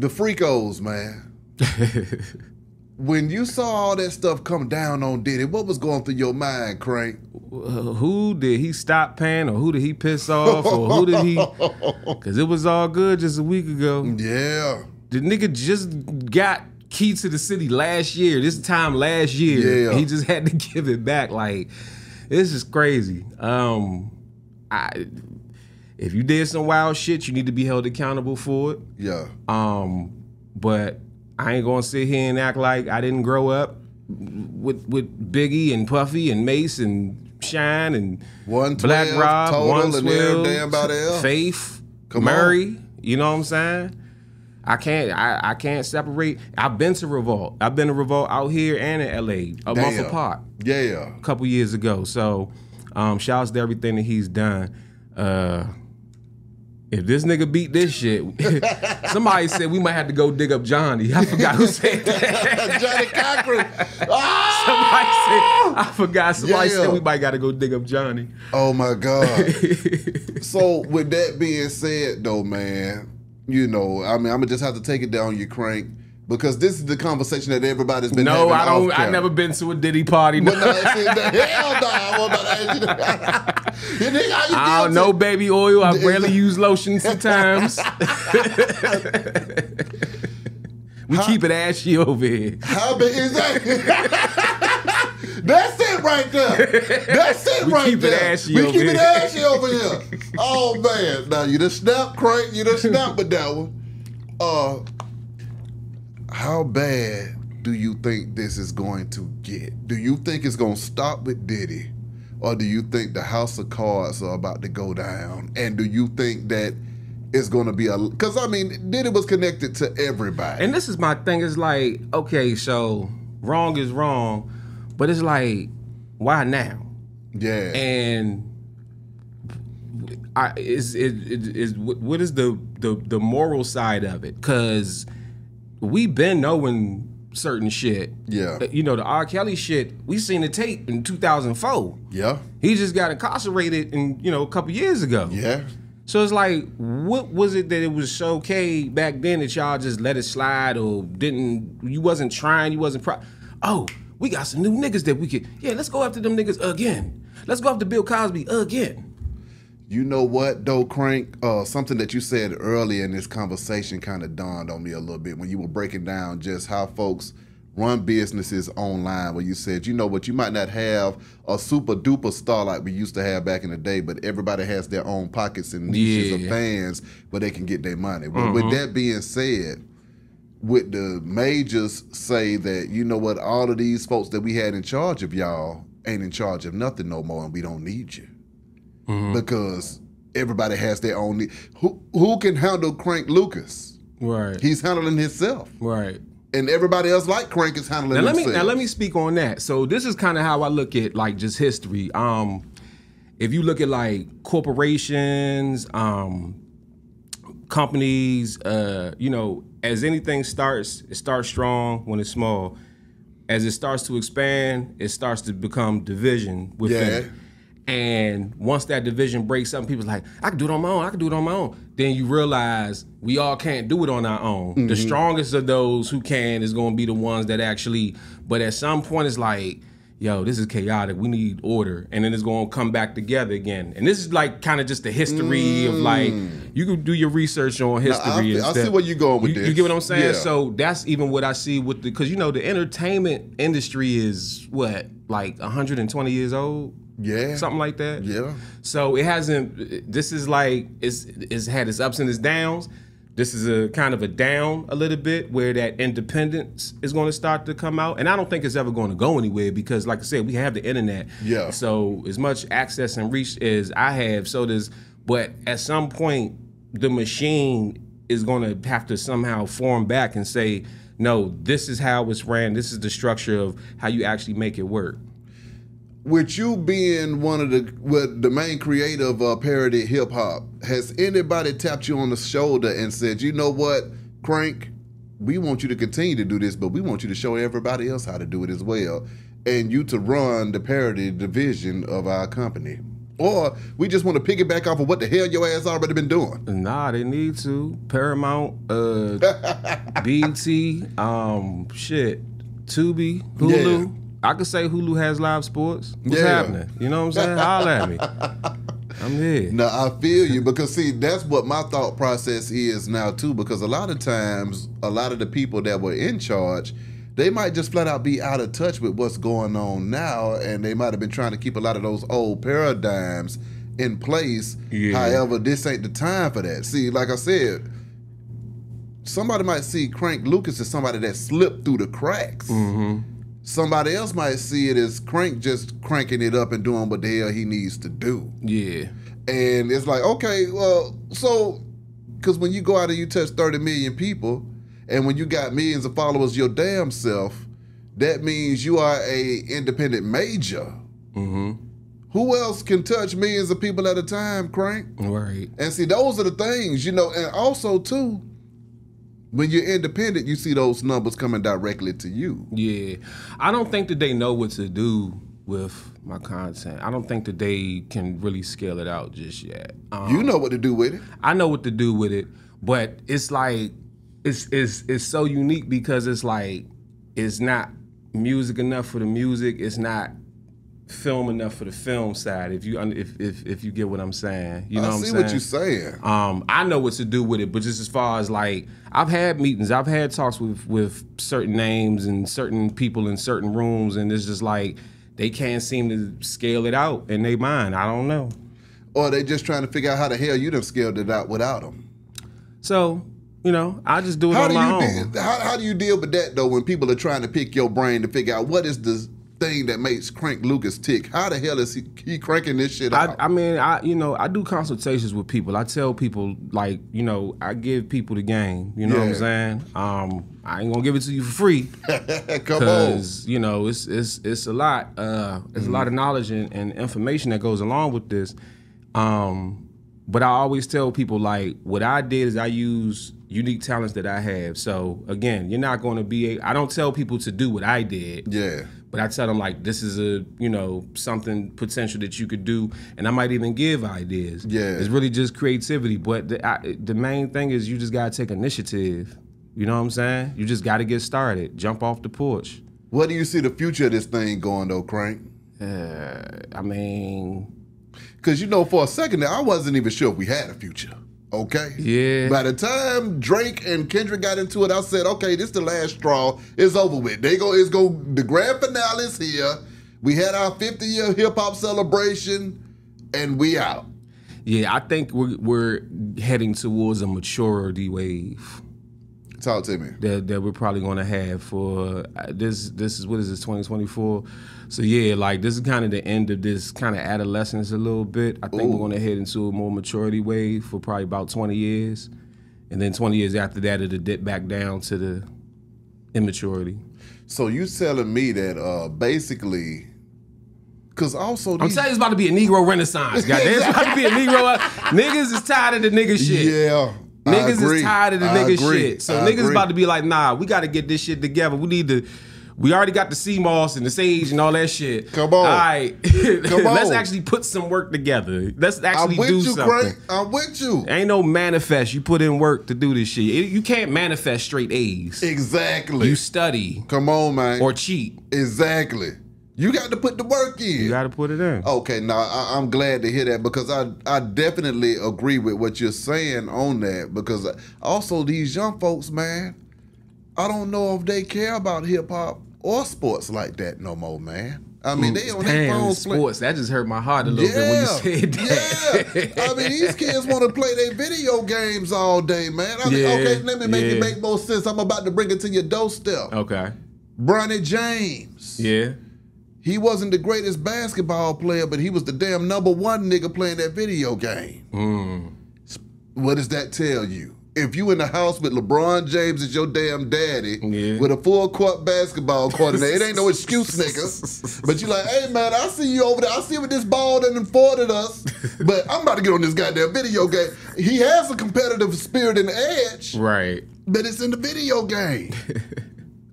The Freakos, man. When you saw all that stuff come down on Diddy, what was going through your mind, Crank? Who did he stop paying, or who did he piss off, or who did he? Because it was all good just a week ago. Yeah. The nigga just got key to the city last year. This time last year, he just had to give it back. Like, this is crazy. If you did some wild shit, you need to be held accountable for it. Yeah. But I ain't gonna sit here and act like I didn't grow up with Biggie and Puffy and Mace and Shine and Black Rob, Total, and everybody else. Faith, Murray. You know what I'm saying? I can't separate. I've been to Revolt. I've been to Revolt out here and in LA a month apart. Yeah. A couple years ago. So shouts to everything that he's done. If this nigga beat this shit, somebody said we might have to go dig up Johnny. I forgot who said that. Johnny Cochran. Somebody said, I forgot. Somebody said we might got to go dig up Johnny. Oh my God. So with that being said though, man, you know, I mean, I'm gonna just have to take it down you, Crank. Because this is the conversation that everybody's been having. No, I don't. I've never been to a Diddy party. No. Hell no. I don't know baby oil. I rarely use lotion sometimes. We keep it ashy over here. How big is that? That's it right there. That's it right there. We keep it ashy we over keep here. it ashy over here. Oh man. Now you just snap, Crank. You just snap with that one. How bad do you think this is going to get? Do you think it's going to stop with Diddy? Or do you think the house of cards are about to go down? And do you think that it's going to be a... Because, I mean, Diddy was connected to everybody. And this is my thing. It's like, okay, so wrong is wrong. But it's like, why now? Yeah. And what is the moral side of it? Because... we been knowing certain shit. Yeah. You know, the R. Kelly shit, we seen the tape in 2004. Yeah. He just got incarcerated in, you know, a couple years ago. Yeah. So it's like, what was it that it was okay back then that y'all just let it slide or didn't, you wasn't trying, you wasn't oh, we got some new niggas that we could, yeah, let's go after them niggas again. Let's go after Bill Cosby again. You know what, though, Crank? Something that you said earlier in this conversation kind of dawned on me a little bit when you were breaking down just how folks run businesses online, where you said, you know what, you might not have a super duper star like we used to have back in the day, but everybody has their own pockets and niches of fans where they can get their money. But with that being said, would the majors say that, you know what, all of these folks that we had in charge of y'all ain't in charge of nothing no more and we don't need you? Because everybody has their own need. Who can handle Crank Lucas? Right. He's handling himself. Right. And everybody else like Crank is handling themselves. Now let me speak on that. So this is kind of how I look at like just history. If you look at like corporations, companies, you know, as anything starts, it starts strong when it's small. As it starts to expand, it starts to become division within it. And once that division breaks up, people's like, I can do it on my own, I can do it on my own. Then you realize we all can't do it on our own. The strongest of those who can is gonna be the ones that actually, but at some point it's like, yo, this is chaotic, we need order. And then it's gonna come back together again. And this is like kind of just the history of like, you can do your research on history. I see where you're going with this. You get what I'm saying? Yeah. So that's even what I see with the, cause you know, the entertainment industry is what, like 120 years old? Yeah. Something like that. Yeah. So it hasn't, this is like, it's had its ups and its downs. This is a kind of a down a little bit where that independence is going to start to come out. And I don't think it's ever going to go anywhere because like I said, we have the internet. Yeah. So as much access and reach as I have, so does, but at some point, the machine is going to have to somehow form back and say, no, this is how it's ran. This is the structure of how you actually make it work. With you being one of the main creator of parody hip hop, has anybody tapped you on the shoulder and said, you know what, Crank, we want you to continue to do this, but we want you to show everybody else how to do it as well, and you to run the parody division of our company? Or we just want to piggyback off of what the hell your ass already been doing. Nah, they need to. Paramount, BT, shit, Tubi, Hulu. Yeah. I could say Hulu has live sports. What's happening? You know what I'm saying? Holler at me. I'm here. No, I feel you, because see, that's what my thought process is now too, because a lot of times, a lot of the people that were in charge, they might just flat out be out of touch with what's going on now, and they might have been trying to keep a lot of those old paradigms in place. Yeah. However, this ain't the time for that. See, like I said, somebody might see Crank Lucas as somebody that slipped through the cracks. Mm-hmm. Somebody else might see it as Crank just cranking it up and doing what the hell he needs to do. Yeah. And it's like, okay, well, so, because when you go out and you touch 30 million people, and when you got millions of followers your damn self, that means you are a independent major. Mm-hmm. Who else can touch millions of people at a time, Crank? Right. And see, those are the things, you know, and also, too, when you're independent, you see those numbers coming directly to you. Yeah. I don't think that they know what to do with my content. I don't think that they can really scale it out just yet. You know what to do with it. I know what to do with it, but it's like, it's so unique because it's like, it's not music enough for the music. It's not film enough for the film side. If you get what I'm saying, you know what I'm saying. I see what you're saying. I know what to do with it, but just as far as like, I've had meetings, I've had talks with certain names and certain people in certain rooms, and it's just like they can't seem to scale it out in their mind. I don't know. Or they just trying to figure out how the hell you done scaled it out without them. So, you know, I just do it on my own. How do you deal with that though when people are trying to pick your brain to figure out what is the thing that makes Crank Lucas tick? How the hell is he cranking this shit out? I mean, I do consultations with people. I tell people, like, you know, I give people the game. You know what I'm saying? I ain't gonna give it to you for free. Come on, because you know it's a lot. There's a lot of knowledge and information that goes along with this. But I always tell people, like, what I did is I use unique talents that I have. So again, you're not going to be. I don't tell people to do what I did. Yeah. But I tell them, like, this is a, you know, something potential that you could do, and I might even give ideas. Yeah. It's really just creativity. But the main thing is you just got to take initiative. You know what I'm saying? You just got to get started. Jump off the porch. What do you see the future of this thing going, though, Crank? I mean... Because, you know, for a second there, I wasn't even sure if we had a future. Okay? Yeah. By the time Drake and Kendrick got into it, I said, okay, this is the last straw. It's over with. The grand finale is here. We had our 50-year hip-hop celebration, and we out. Yeah, I think we're heading towards a maturity wave. Talk to me. That we're probably going to have for this is, what is this, 2024? So yeah, like, this is kind of the end of this kind of adolescence a little bit. I think we're going to head into a more maturity wave for probably about 20 years. And then 20 years after that, it'll dip back down to the immaturity. So you telling me that basically... Because also I'm telling you, it's about to be a Negro renaissance, goddamn. It's about to be a Negro... Niggas is tired of the nigga shit. Yeah. Niggas is tired of the nigga shit. So niggas about to be like, nah, we got to get this shit together. We already got the CMOS and the Sage and all that shit. Come on. All right. Come on. Let's actually put some work together. Let's actually do something. Crank. I'm with you. Ain't no manifest. You put in work to do this shit. You can't manifest straight A's. Exactly. You study. Come on, man. Or cheat. Exactly. You got to put the work in. You got to put it in. Okay, now I'm glad to hear that, because I definitely agree with what you're saying on that, because also these young folks, man, I don't know if they care about hip-hop or sports like that no more, man. I mean, they on their phones sports. That just hurt my heart a little bit when you said that. Yeah. I mean, these kids want to play their video games all day, man. I mean, okay, let me make it make more sense. I'm about to bring it to your doorstep. Okay. Bronny James. Yeah. He wasn't the greatest basketball player, but he was the damn #1 nigga playing that video game. What does that tell you? If you in the house with LeBron James as your damn daddy, with a full court basketball court in there, it ain't no excuse, nigga. But you like, hey man, I see you over there. I see what this ball done afforded us, but I'm about to get on this goddamn video game. He has a competitive spirit and edge, right? But it's in the video game.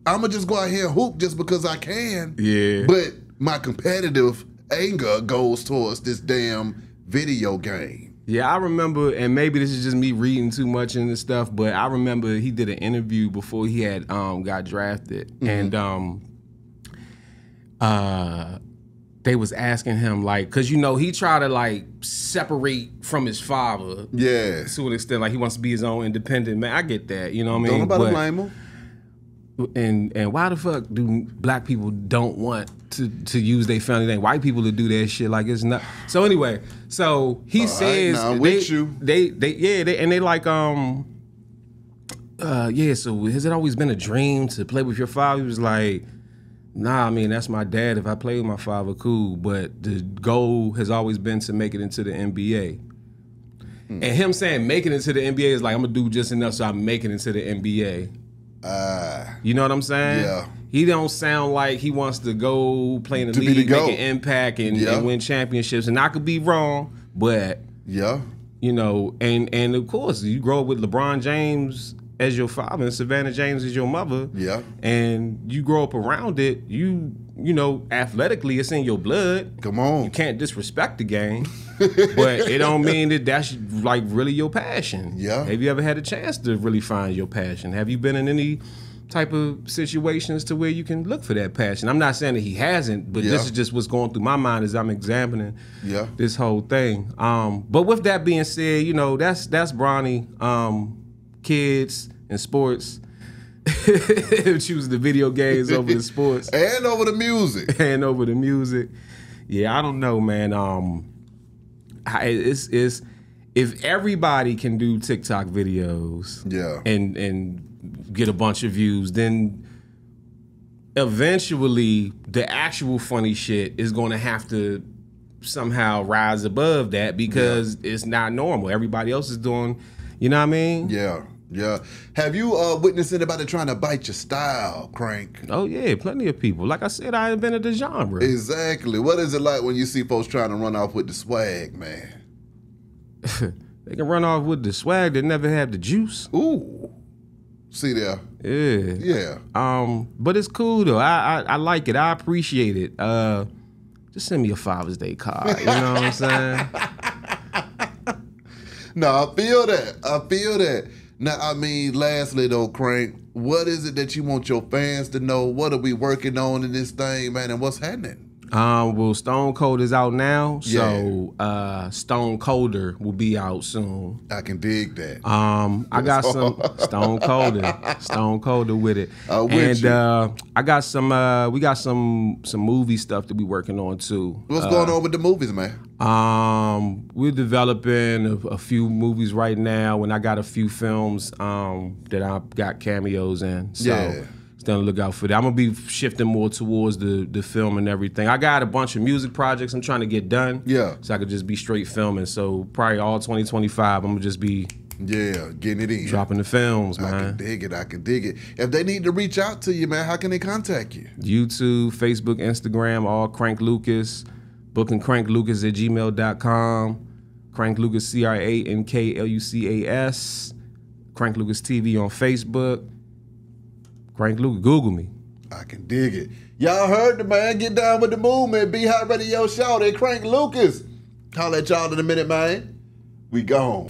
I'ma just go out here and hoop just because I can. Yeah. But my competitive anger goes towards this damn video game. Yeah, I remember, and maybe this is just me reading too much into stuff, but I remember he did an interview before he had got drafted, and they was asking him, like, because, you know, he tried to, like, separate from his father. Yeah. To an extent, like, he wants to be his own independent man. I get that, you know what I mean? Don't nobody blame him. And why the fuck do black people don't want to use their family name? White people to do that shit, like, it's not. So anyway, so he says right, with you. They like so has it always been a dream to play with your father? He was like, nah, I mean, that's my dad. If I play with my father, cool. But the goal has always been to make it into the NBA. And him saying make it into the NBA is like, I'm gonna do just enough so I make it into the NBA. You know what I'm saying? Yeah. He don't sound like he wants to go play in the league, make an impact, and win championships. And I could be wrong, but you know, and of course, you grow up with LeBron James as your father and Savannah James as your mother. Yeah. And you grow up around it, you know, athletically, it's in your blood. Come on. You can't disrespect the game. But it don't mean that that's like really your passion. Yeah. Have you ever had a chance to really find your passion? Have you been in any type of situations to where you can look for that passion? I'm not saying that he hasn't, but this is just what's going through my mind as I'm examining this whole thing. But with that being said, you know, that's Bronny. Kids and sports. Choosing the video games over the sports. And over the music. Yeah, I don't know, man. It's if everybody can do TikTok videos and get a bunch of views, then eventually the actual funny shit is going to have to somehow rise above that because it's not normal. Everybody else is doing, you know what I mean? Yeah. Yeah. Have you witnessed anybody trying to bite your style, Crank? Oh, yeah. Plenty of people. Like I said, I invented the genre. Exactly. What is it like when you see folks trying to run off with the swag, man? They can run off with the swag. They never have the juice. Ooh. See there? Yeah. Yeah. But it's cool, though. I like it. I appreciate it. Just send me a Father's Day card. You know what I'm saying? No, I feel that. Now, I mean, lastly, though, Crank, what is it that you want your fans to know? What are we working on in this thing, man, and what's happening? Well, Stone Cold is out now, so Stone Colder will be out soon. I can dig that. I got some Stone Colder with it, I got some. We got some movie stuff that we working on too. What's going on with the movies, man? We're developing a few movies right now, and I got a few films that I got cameos in. So. On the lookout for that. I'm gonna be shifting more towards the film and everything. I got a bunch of music projects I'm trying to get done. Yeah. So I could just be straight filming. So probably all 2025, I'm gonna just be getting it in. Dropping the films, man. I can dig it. If they need to reach out to you, man, how can they contact you? YouTube, Facebook, Instagram, all Crank Lucas. Booking cranklucas@gmail.com. Crank Lucas, CRANKLUCAS. Crank Lucas TV on Facebook. Crank Lucas, Google me. I can dig it. Y'all heard the man. Get down with the movement. Be Hot Radio Show. They Crank Lucas. Holla at y'all in a minute, man. We gone.